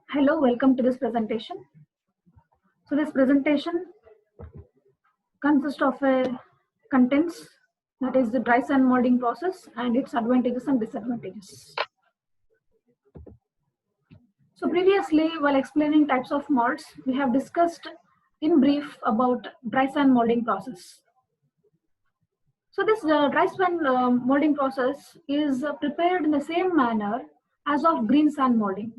Hello, welcome to this presentation. So this presentation consists of contents, that is the dry sand molding process and its advantages and disadvantages. So previously, while explaining types of molds, we have discussed in brief about dry sand molding process. So this dry sand molding process is prepared in the same manner as of green sand molding.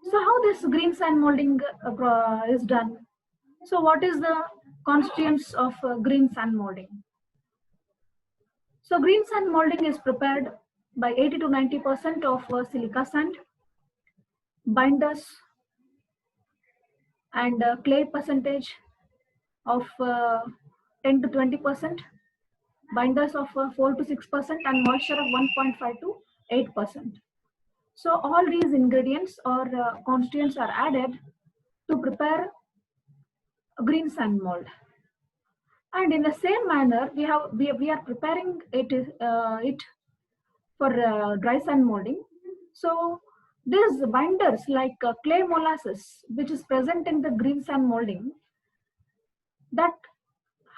So how this green sand molding is done? So what is the constituents of green sand molding? So green sand molding is prepared by 80 to 90% of silica sand, binders, and clay percentage of 10 to 20%, binders of 4 to 6%, and moisture of 1.5 to 8%. So all these ingredients or constituents are added to prepare a green sand mold. And in the same manner, we are preparing it for dry sand molding. So these binders like clay molasses, which is present in the green sand molding, that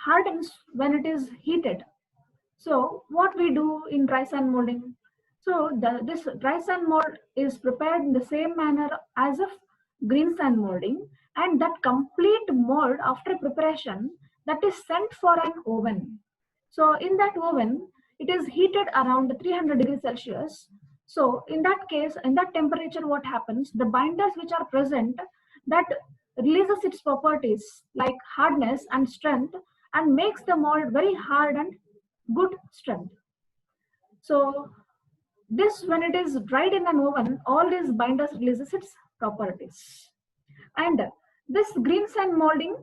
hardens when it is heated. So what we do in dry sand molding? So this dry sand mold is prepared in the same manner as of green sand molding, and that complete mold after preparation, that is sent for an oven. So in that oven, it is heated around 300 degrees Celsius. So in that case, in that temperature, what happens? The binders which are present, that releases its properties like hardness and strength, and makes the mold very hard and good strength. So this, when it is dried in an oven, all these binders releases its properties. And this green sand molding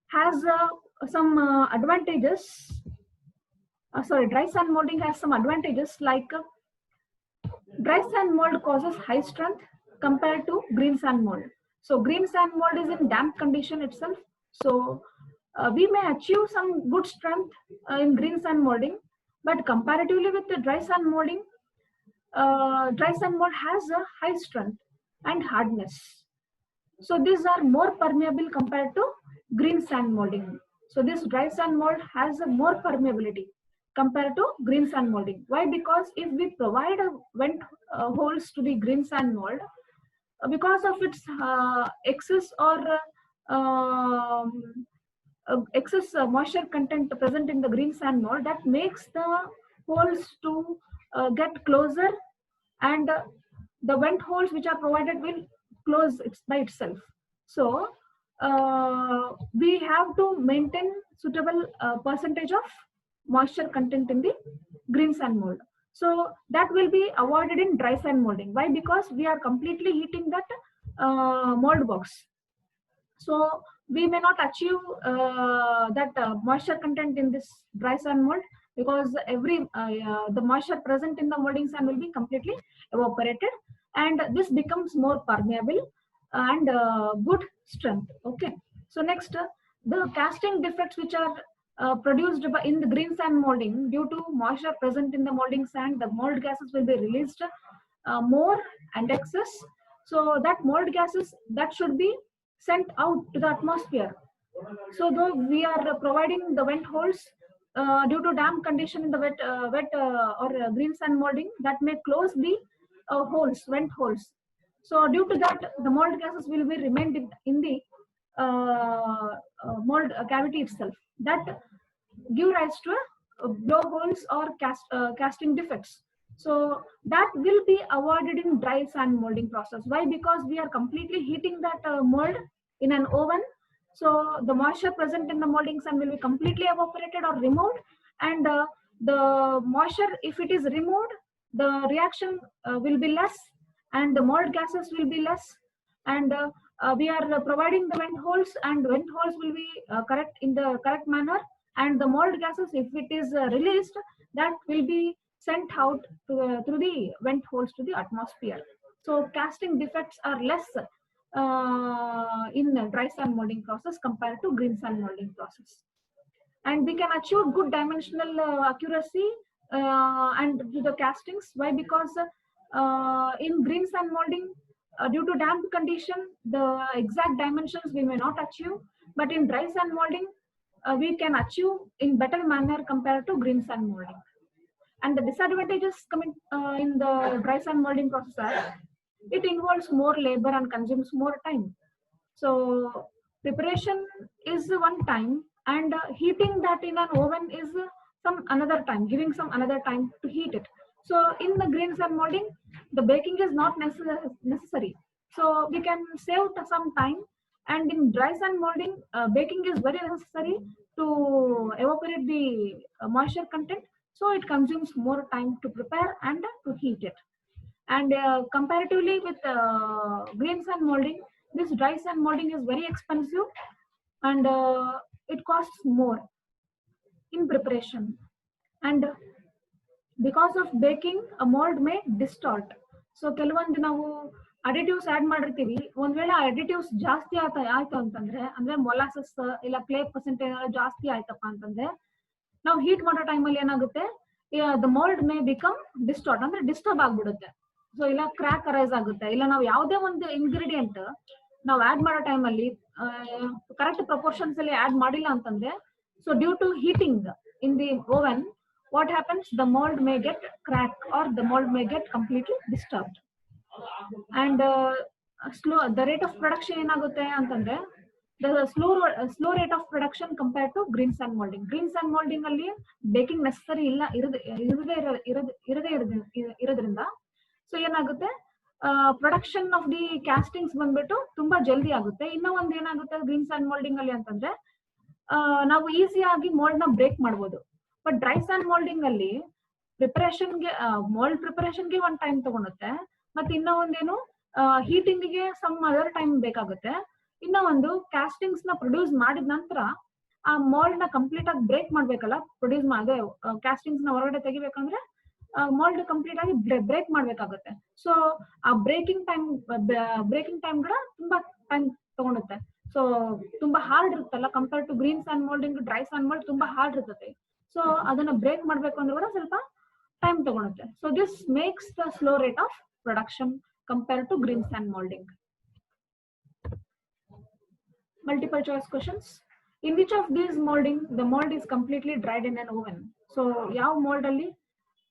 has some advantages. Dry sand molding has some advantages like dry sand mold causes high strength compared to green sand mold. So green sand mold is in damp condition itself. So we may achieve some good strength in green sand molding, but comparatively with the dry sand molding, dry sand mold has a high strength and hardness. So these are more permeable compared to green sand molding. So this dry sand mold has a more permeability compared to green sand molding. Why? Because if we provide a vent holes to the green sand mold, because of its excess or excess moisture content present in the green sand mold, that makes the holes to get closer, and the vent holes which are provided will close by itself. So we have to maintain suitable percentage of moisture content in the green sand mold. So that will be avoided in dry sand molding. Why? Because we are completely heating that mold box. So we may not achieve that moisture content in this dry sand mold, because the moisture present in the molding sand will be completely evaporated, and this becomes more permeable and good strength. Okay. So next, the casting defects which are produced in the green sand molding, due to moisture present in the molding sand, the mold gases will be released more and excess. So that mold gases, that should be sent out to the atmosphere. So though we are providing the vent holes, due to damp condition in the wet or green sand molding, that may close the vent holes. So due to that, the mold gases will be remained in the mold cavity itself. That give rise to blowholes or casting defects. So that will be avoided in dry sand molding process. Why? Because we are completely heating that mold in an oven. So the moisture present in the molding sand will be completely evaporated or removed, and the moisture, if it is removed, the reaction will be less, and the mold gases will be less, and we are providing the vent holes, and vent holes will be correct in the correct manner, and the mold gases, if it is released, that will be sent out through the vent holes to the atmosphere. So casting defects are less in dry sand molding process compared to green sand molding process. And we can achieve good dimensional accuracy and to the castings. Why? Because in green sand molding, due to damp condition, the exact dimensions we may not achieve, but in dry sand molding, we can achieve in better manner compared to green sand molding. And the disadvantages coming in the dry sand molding process are it involves more labor and consumes more time. So preparation is one time, and heating that in an oven is some another time, giving some another time to heat it. So in the green sand molding, the baking is not necessary. So we can save some time. And in dry sand molding, baking is very necessary to evaporate the moisture content. So it consumes more time to prepare and to heat it. And comparatively with green sand molding, this dry sand molding is very expensive, and it costs more in preparation. And because of baking, a mold may distort. So ಕೆಲವೊಂದು ನಾವು additives add ಮಾಡಿರ್ತೀವಿ, ಒಂದ್ ವೇಳೆ ಆ additives ಜಾಸ್ತಿ ಆಯ್ತು ಅಂತಂದ್ರೆ, ಅಂದ್ರೆ ಮೊಲಾಸಸ್ ಇಲ್ಲ ಕ್ಲೇ ಪರ್ಸೆಂಟೇಜ್ ಜಾಸ್ತಿ ಆಯ್ತಪ್ಪ ಅಂತಂದ್ರೆ, ನಾವು ಹೀಟ್ ಮಾಡೋ ಟೈಮಲ್ಲಿ ಏನಾಗುತ್ತೆ, the mould may become distort, ಅಂದ್ರೆ ಡಿಸ್ಟರ್ಬ್ ಆಗ್ಬಿಡುತ್ತೆ. ಸೊ ಇಲ್ಲ ಕ್ರ್ಯಾಕ್ ಅರೈಸ್ ಆಗುತ್ತೆ, ಇಲ್ಲ ನಾವು ಯಾವುದೇ ಒಂದು ಇಂಗ್ರೀಡಿಯೆಂಟ್ ನಾವು ಆಡ್ ಮಾಡೋ ಟೈಮಲ್ಲಿ ಕರೆಕ್ಟ್ ಪ್ರಪೋರ್ಷನ್ಸ್ ಅಲ್ಲಿ ಆಡ್ ಮಾಡಿಲ್ಲ ಅಂತಂದ್ರೆ, so due to heating in the oven, what happens, the mold may get cracked or the mold may get completely disturbed. And the rate of production ಏನಾಗುತ್ತೆ ಅಂತಂದ್ರೆ, the slow rate of production compared to green sand molding. Green sand molding ಅಲ್ಲಿ baking necessary ಇಲ್ಲ ಇರೋದ್ರಿಂದ so ಏನಾಗುತ್ತೆ, production of the castings ಬಂದ್ಬಿಟ್ಟು ತುಂಬಾ ಜಲ್ದಿ ಆಗುತ್ತೆ. ಇನ್ನೂ ಒಂದು ಏನಾಗುತ್ತೆ ಗ್ರೀನ್ ಸ್ಯಾಂಡ್ ಮೋಲ್ಡಿಂಗ್ ಅಲ್ಲಿ ಅಂತಂದ್ರೆ, ನಾವು ಈಸಿಯಾಗಿ ಮೋಲ್ಡ್ ನ ಬ್ರೇಕ್ ಮಾಡ್ಬೋದು. ಬಟ್ ಡ್ರೈ ಸ್ಯಾಂಡ್ ಮೋಲ್ಡಿಂಗ್ ಅಲ್ಲಿ ಪ್ರಿಪರೇಷನ್ಗೆ, ಮೋಲ್ಡ್ ಪ್ರಿಪರೇಷನ್ಗೆ ಒಂದು ಟೈಮ್ ತಗೊಳುತ್ತೆ, ಮತ್ತೆ ಇನ್ನೂ ಒಂದೇನು ಹೀಟಿಂಗ್ ಗೆ ಸಮ್ ಅದರ್ ಟೈಮ್ ಬೇಕಾಗುತ್ತೆ. ಇನ್ನೂ ಒಂದು ಕ್ಯಾಸ್ಟಿಂಗ್ಸ್ ನ ಪ್ರೊಡ್ಯೂಸ್ ಮಾಡಿದ ನಂತರ ಆ ಮೋಲ್ಡ್ ನ ಕಂಪ್ಲೀಟ್ ಆಗಿ ಬ್ರೇಕ್ ಮಾಡ್ಬೇಕಲ್ಲ, ಪ್ರೊಡ್ಯೂಸ್ ಮಾಡಿದ್ರೆ ಕ್ಯಾಸ್ಟಿಂಗ್ಸ್ ನ ಹೊರಗಡೆ ತೆಗಿಬೇಕಂದ್ರೆ ಮೋಲ್ಡ್ ಕಂಪ್ಲೀಟ್ ಆಗಿ ಬ್ರೇಕ್ ಮಾಡ್ಬೇಕಾಗುತ್ತೆ. ಸೊ ಆ ಬ್ರೇಕಿಂಗ್ ಟೈಮ್ ಕೂಡ ತುಂಬಾ ಟೈಮ್ ತಗೊಳುತ್ತೆ. ಸೊ ತುಂಬಾ ಹಾರ್ಡ್ ಇರುತ್ತಲ್ಲ, compare to green sand moulding, dry sand mould ತುಂಬಾ ಹಾರ್ಡ್ ಇರ್ತದೆ. ಸೊ ಅದನ್ನ ಬ್ರೇಕ್ ಮಾಡ್ಬೇಕು ಅಂದ್ರೆ ಕೂಡ ಸ್ವಲ್ಪ ಟೈಮ್ ತಗೊಳುತ್ತೆ. So this makes the slow rate of production compare to green sand moulding. Multiple choice questions. In which of these molding the mold is completely dried in an oven? So ಯಾವ mold ಅಲ್ಲಿ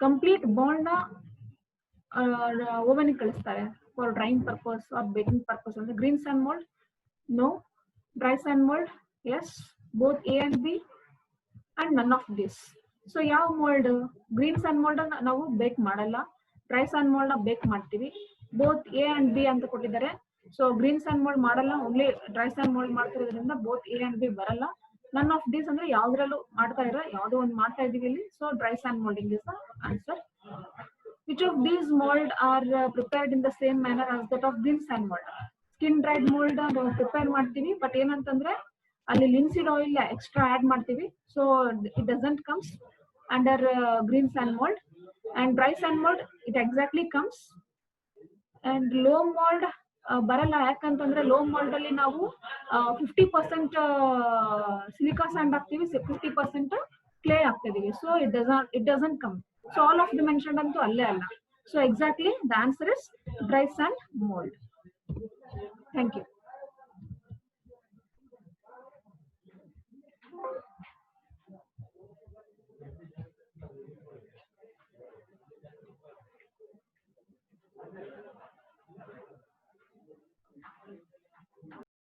complete mold ನ oven ಕಳಿಸ್ತಾರೆ for drying purpose or baking purpose? ಅಂದ್ರೆ green sand mold, no. Dry sand mold, yes. Both A and B, and none of this. So ಯಾವ mold? Green sand mold ನಾವು ಬೇಕ್ ಮಾಡಲ್ಲ, dry and mold ನ ಬೇಕ್ ಮಾಡ್ತೀವಿ. Both A and B ಅಂತ ಕೊಟ್ಟಿದ್ದಾರೆ. ಸೊ ಗ್ರೀನ್ ಸ್ಯಾಂಡ್ ಮೋಲ್ಡ್ ಮಾಡಲ್ಲ, ಓನ್ಲಿ ಡ್ರೈ ಸ್ಯಾಂಡ್ ಮೋಲ್ಡ್ ಮಾಡ್ತಿರೋದ್ರಿಂದ ಬೋತ್ A and B ಬರಲ್ಲ. ನನ್ ಆಫ್ ದಿಸ್ ಅಂದ್ರೆ ಯಾವ್ದ್ರಲ್ಲೂ ಮಾಡ್ತಾ ಇರೋ, ಯಾವ್ದೋ ಒಂದು ಮಾಡ್ತಾ ಇದೀವಿ ಇಲ್ಲಿ. So dry sand moulding is the answer. Which of these mould are prepared in the same manner as that of green sand mould? Skin dried mould ನಾವು ಪ್ರಿಪೇರ್ ಮಾಡ್ತೀವಿ, ಬಟ್ ಏನಂತಂದ್ರೆ ಅಲ್ಲಿ ಲಿನ್ಸಿಡ್ ಆಯಿಲ್ ಎಕ್ಸ್ಟ್ರಾ ಆಡ್ ಮಾಡ್ತೀವಿ. So it doesn't comes under green sand mould. And dry sand mould it exactly comes. And low mould ಬರಲ್ಲ, ಯಾಕಂತಂದ್ರೆ low mould ಅಲ್ಲಿ ನಾವು 50% silica sand ಹಾಕ್ತಿವಿ, 50% ಕ್ಲೇ ಹಾಕ್ತಿದೀವಿ. So it doesn't come. So all of the mentioned ಅಂತೂ ಅಲ್ಲೇ ಅಲ್ಲ. So exactly the answer is dry sand mould. Thank you.